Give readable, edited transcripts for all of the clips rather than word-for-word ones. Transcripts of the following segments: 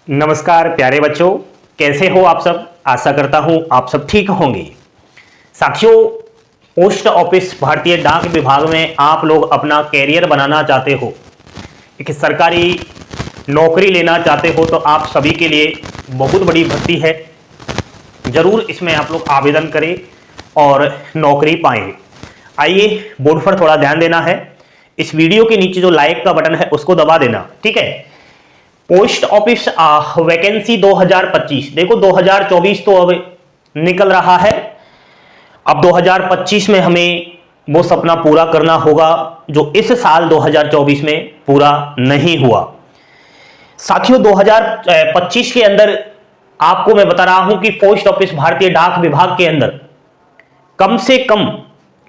नमस्कार प्यारे बच्चों, कैसे हो आप सब। आशा करता हूं आप सब ठीक होंगे। साथियों, पोस्ट ऑफिस भारतीय डाक विभाग में आप लोग अपना कैरियर बनाना चाहते हो, एक सरकारी नौकरी लेना चाहते हो तो आप सभी के लिए बहुत बड़ी भर्ती है। जरूर इसमें आप लोग आवेदन करें और नौकरी पाएं। आइए, बोर्ड पर थोड़ा ध्यान देना है। इस वीडियो के नीचे जो लाइक का बटन है उसको दबा देना, ठीक है। पोस्ट ऑफिस वैकेंसी 2025, देखो 2024 तो अब निकल रहा है। अब 2025 में हमें वो सपना पूरा करना होगा जो इस साल 2024 में पूरा नहीं हुआ। साथियों, 2025 के अंदर आपको मैं बता रहा हूं कि पोस्ट ऑफिस भारतीय डाक विभाग के अंदर कम से कम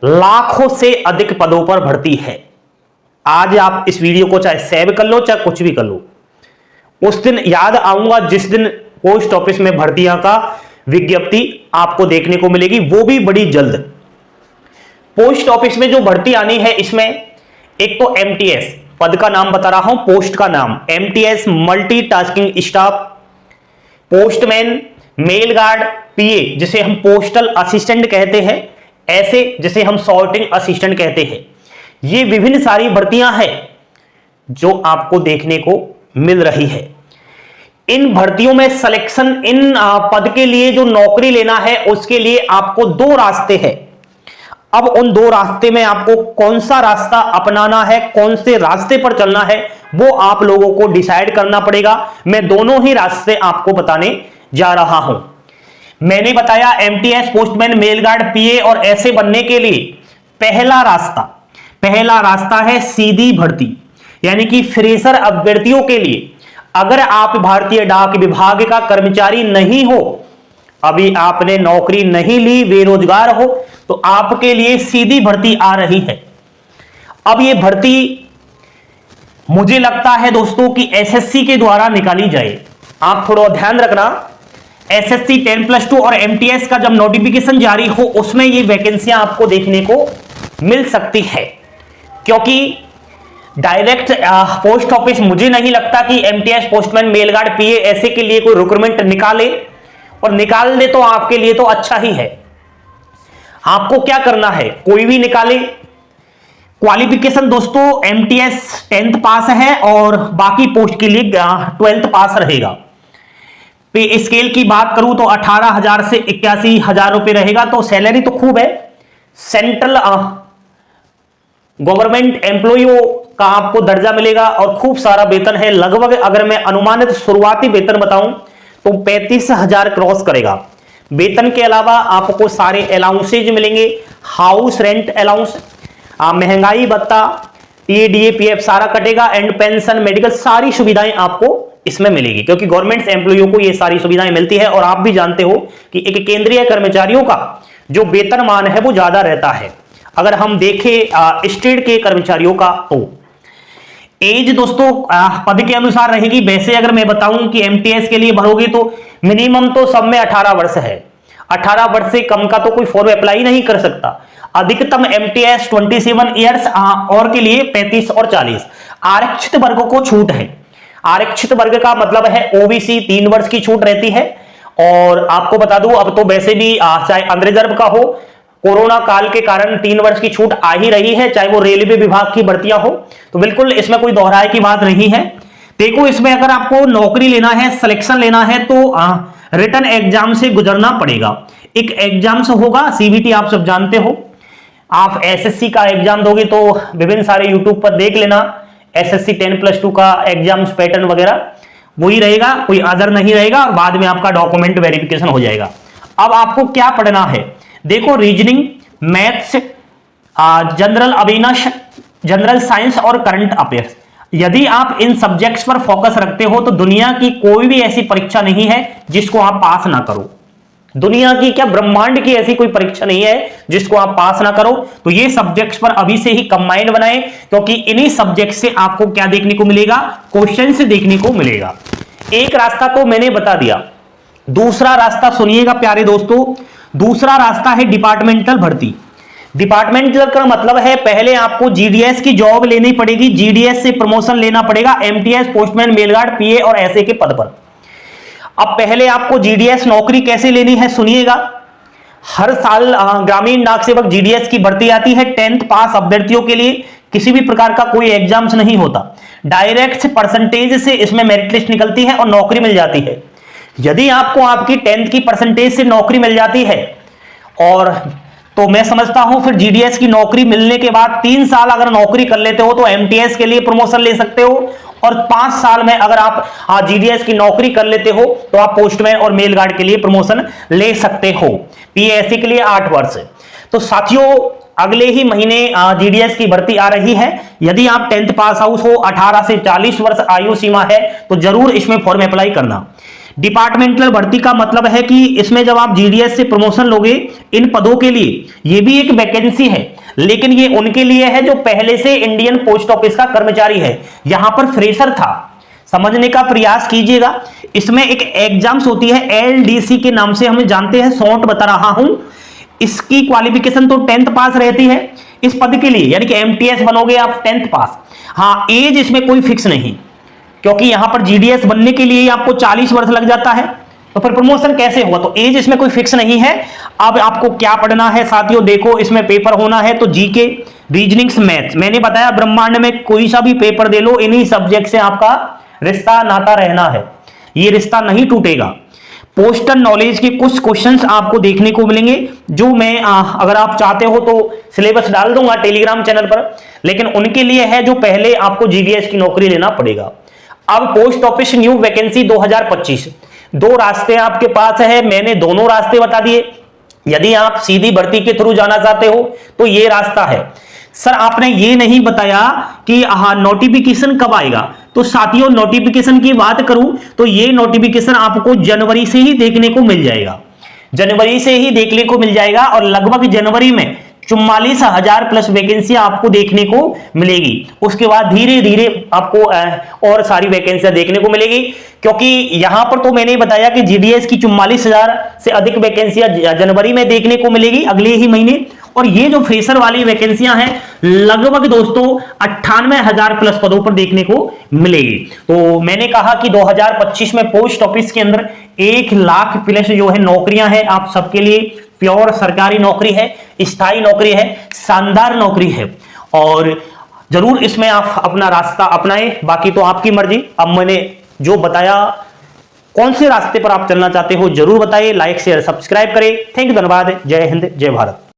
लाखों से अधिक पदों पर भर्ती है। आज आप इस वीडियो को चाहे सेव कर लो चाहे कुछ भी कर लो, उस दिन याद आऊंगा जिस दिन पोस्ट ऑफिस में भर्तियां का विज्ञप्ति आपको देखने को मिलेगी, वो भी बड़ी जल्द। पोस्ट ऑफिस में जो भर्ती आनी है, इसमें एक तो एमटीएस पद का नाम बता रहा हूं, पोस्ट का नाम MTS multitasking staff, postman, mail guard, PA जिसे हम पोस्टल असिस्टेंट कहते हैं, ऐसे जिसे हम सॉर्टिंग असिस्टेंट कहते हैं। ये विभिन्न सारी भर्तियां हैं जो आपको देखने को मिल रही है। इन भर्तियों में सिलेक्शन, इन पद के लिए जो नौकरी लेना है उसके लिए आपको दो रास्ते हैं। अब उन दो रास्ते में आपको कौन सा रास्ता अपनाना है, कौन से रास्ते पर चलना है, वो आप लोगों को डिसाइड करना पड़ेगा। मैं दोनों ही रास्ते आपको बताने जा रहा हूं। मैंने बताया एमटीएस, पोस्टमैन, मेलगार्ड, पीए और ऐसे बनने के लिए पहला रास्ता है सीधी भर्ती, यानी कि फ्रेशर अभ्यर्थियों के लिए। अगर आप भारतीय डाक विभाग का कर्मचारी नहीं हो, अभी आपने नौकरी नहीं ली, बेरोजगार हो, तो आपके लिए सीधी भर्ती आ रही है। अब ये भर्ती मुझे लगता है दोस्तों कि एसएससी के द्वारा निकाली जाए। आप थोड़ा ध्यान रखना, एसएससी 10+2 और एमटीएस का जब नोटिफिकेशन जारी हो उसमें ये वैकेंसियां आपको देखने को मिल सकती है, क्योंकि डायरेक्ट पोस्ट ऑफिस मुझे नहीं लगता कि एमटीएस, पोस्टमैन, मेलगार्ड, पीए ऐसे के लिए कोई रिक्रूटमेंट निकाले, और निकाल दे तो आपके लिए तो अच्छा ही है। आपको क्या करना है, कोई भी निकाले। क्वालिफिकेशन दोस्तों एमटीएस 10th पास है और बाकी पोस्ट के लिए 12th पास रहेगा। पे स्केल की बात करूं तो 18,000 से 81,000 रुपए रहेगा, तो सैलरी तो खूब है। सेंट्रल गवर्नमेंट एम्प्लॉइयों का आपको दर्जा मिलेगा और खूब सारा वेतन है। लगभग अगर मैं अनुमानित शुरुआती वेतन बताऊं तो 35,000 क्रॉस करेगा। वेतन के अलावा आपको सारे अलाउंसेज मिलेंगे, हाउस रेंट अलाउंस, महंगाई भत्ता, टीए, पीएफ सारा कटेगा, एंड पेंशन, मेडिकल, सारी सुविधाएं आपको इसमें मिलेगी, क्योंकि गवर्नमेंट एम्प्लॉइयों को ये सारी सुविधाएं मिलती है। और आप भी जानते हो कि एक केंद्रीय कर्मचारियों का जो वेतनमान है वो ज्यादा रहता है अगर हम देखें स्टेट के कर्मचारियों का। तो एज दोस्तों पद के अनुसार रहेगी। वैसे अगर मैं बताऊं कि एमटीएस के लिए भरोगे तो मिनिमम तो सब में 18 वर्ष है। 18 वर्ष से कम का तो कोई फॉर्म अप्लाई नहीं कर सकता। अधिकतम एमटीएस 27 ईयर्स और के लिए 35 और 40। आरक्षित वर्ग को छूट है। आरक्षित वर्ग का मतलब है ओबीसी 3 वर्ष की छूट रहती है। और आपको बता दूं, अब तो वैसे भी चाहे अनरिजर्व का हो, कोरोना काल के कारण 3 वर्ष की छूट आ ही रही है, चाहे वो रेलवे विभाग की भर्तियां हो, तो बिल्कुल इसमें कोई दोहराए की बात नहीं है। देखो, इसमें अगर आपको नौकरी लेना है, सिलेक्शन लेना है तो रिटन एग्जाम से गुजरना पड़ेगा। एक एग्जाम से होगा सीबीटी, आप सब जानते हो। आप एसएससी का एग्जाम दोगे तो विभिन्न सारे यूट्यूब पर देख लेना, एसएससी 10+2 का एग्जाम पैटर्न वगैरह वही रहेगा, कोई अदर नहीं रहेगा, और बाद में आपका डॉक्यूमेंट वेरिफिकेशन हो जाएगा। अब आपको क्या पढ़ना है, देखो, reasoning, maths, general awareness, general science और करंट अफेयर्स। यदि आप इन सब्जेक्ट्स पर फोकस रखते हो तो दुनिया की कोई भी ऐसी परीक्षा नहीं है जिसको आप पास ना करो। दुनिया की क्या, ब्रह्मांड की ऐसी कोई परीक्षा नहीं है जिसको आप पास ना करो। तो ये सब्जेक्ट्स पर अभी से ही कंबाइंड बनाएं, क्योंकि इन्हीं सब्जेक्ट से आपको क्या देखने को मिलेगा, क्वेश्चन से देखने को मिलेगा। एक रास्ता तो मैंने बता दिया, दूसरा रास्ता सुनिएगा प्यारे दोस्तों। दूसरा रास्ता है डिपार्टमेंटल भर्ती। डिपार्टमेंटल का मतलब है पहले आपको जीडीएस की जॉब लेनी पड़ेगी, जीडीएस से प्रमोशन लेना पड़ेगा एमटीएस, पोस्टमैन, मेलगार्ड, पीए और ऐसे के पद पर। अब पहले आपको जीडीएस नौकरी कैसे लेनी है सुनिएगा। हर साल ग्रामीण डाक सेवक जीडीएस की भर्ती आती है। 10th पास अभ्यर्थियों के लिए किसी भी प्रकार का कोई एग्जाम्स नहीं होता, डायरेक्ट परसेंटेज से इसमें मेरिट लिस्ट निकलती है और नौकरी मिल जाती है। यदि आपको आपकी 10th की परसेंटेज से नौकरी मिल जाती है और तो मैं समझता हूं फिर जीडीएस की नौकरी मिलने के बाद 3 साल अगर नौकरी कर लेते हो तो एमटीएस के लिए प्रमोशन ले सकते हो, और 5 साल में अगर आप जीडीएस की नौकरी कर लेते हो तो आप पोस्टमैन और मेल गार्ड के लिए प्रमोशन ले सकते हो। पीएससी के लिए 8 वर्ष। तो साथियों अगले ही महीने जीडीएस की भर्ती आ रही है। यदि आप 10th पास आउट हो, 18 से 40 वर्ष आयु सीमा है, तो जरूर इसमें फॉर्म अप्लाई करना। डिपार्टमेंटल भर्ती का मतलब है कि इसमें जब आप जीडीएस से प्रमोशन लोगे इन पदों के लिए, ये भी एक वैकेंसी है, लेकिन ये उनके लिए है जो पहले से इंडियन पोस्ट ऑफिस का कर्मचारी है। यहां पर फ्रेशर था, समझने का प्रयास कीजिएगा। इसमें एक एग्जाम्स होती है एलडीसी के नाम से, हम जानते हैं, शॉर्ट बता रहा हूं। इसकी क्वालिफिकेशन तो 10th पास रहती है इस पद के लिए, यानी कि एमटीएस बनोगे आप 10th पास। हाँ, एज इसमें कोई फिक्स नहीं, क्योंकि यहां पर जीडीएस बनने के लिए आपको 40 वर्ष लग जाता है, तो फिर प्रमोशन कैसे होगा? तो एज इसमें कोई फिक्स नहीं है। अब आपको क्या पढ़ना है साथियों, देखो इसमें पेपर होना है तो जीके, रीजनिंग्स, मैथ्स। मैंने बताया ब्रह्मांड में कोई सा भी पेपर दे लो, इन्हीं सब्जेक्ट से आपका रिश्ता नाता रहना है, ये रिश्ता नहीं टूटेगा। पोस्टल नॉलेज के कुछ क्वेश्चंस आपको देखने को मिलेंगे, जो मैं अगर आप चाहते हो तो सिलेबस डाल दूंगा टेलीग्राम चैनल पर, लेकिन उनके लिए है जो पहले आपको जीडीएस की नौकरी लेना पड़ेगा। अब पोस्ट ऑफिस न्यू वैकेंसी 2025, 2 रास्ते आपके पास है, मैंने दोनों रास्ते बता दिए। यदि आप सीधी भर्ती के थ्रू जाना चाहते हो तो ये रास्ता है। सर आपने ये नहीं बताया कि नोटिफिकेशन कब आएगा, तो साथियों नोटिफिकेशन की बात करूं तो ये नोटिफिकेशन आपको जनवरी से ही देखने को मिल जाएगा, जनवरी से ही देखने को मिल जाएगा, और लगभग जनवरी में 44,000 प्लस वैकेंसियां आपको देखने को मिलेगी। उसके बाद धीरे धीरे आपको और सारी वैकेंसियां देखने को मिलेगी, क्योंकि यहां पर तो मैंने बताया कि जीडीएस की 44,000 से अधिक वैकेंसियां जनवरी में देखने को मिलेगी, अगले ही महीने। और ये जो फ्रेशर वाली वैकेंसियां हैं लगभग दोस्तों 98,000 प्लस पदों पर देखने को मिलेगी। तो मैंने कहा कि 2025 में पोस्ट ऑफिस के अंदर 1 लाख प्लस जो है नौकरियां हैं आप सबके लिए। प्योर सरकारी नौकरी है, स्थायी नौकरी है, शानदार नौकरी है, और जरूर इसमें आप अपना रास्ता अपनाएं। बाकी तो आपकी मर्जी। अब मैंने जो बताया, कौन से रास्ते पर आप चलना चाहते हो जरूर बताइए। लाइक शेयर सब्सक्राइब करें। थैंक यू, धन्यवाद। जय हिंद, जय भारत।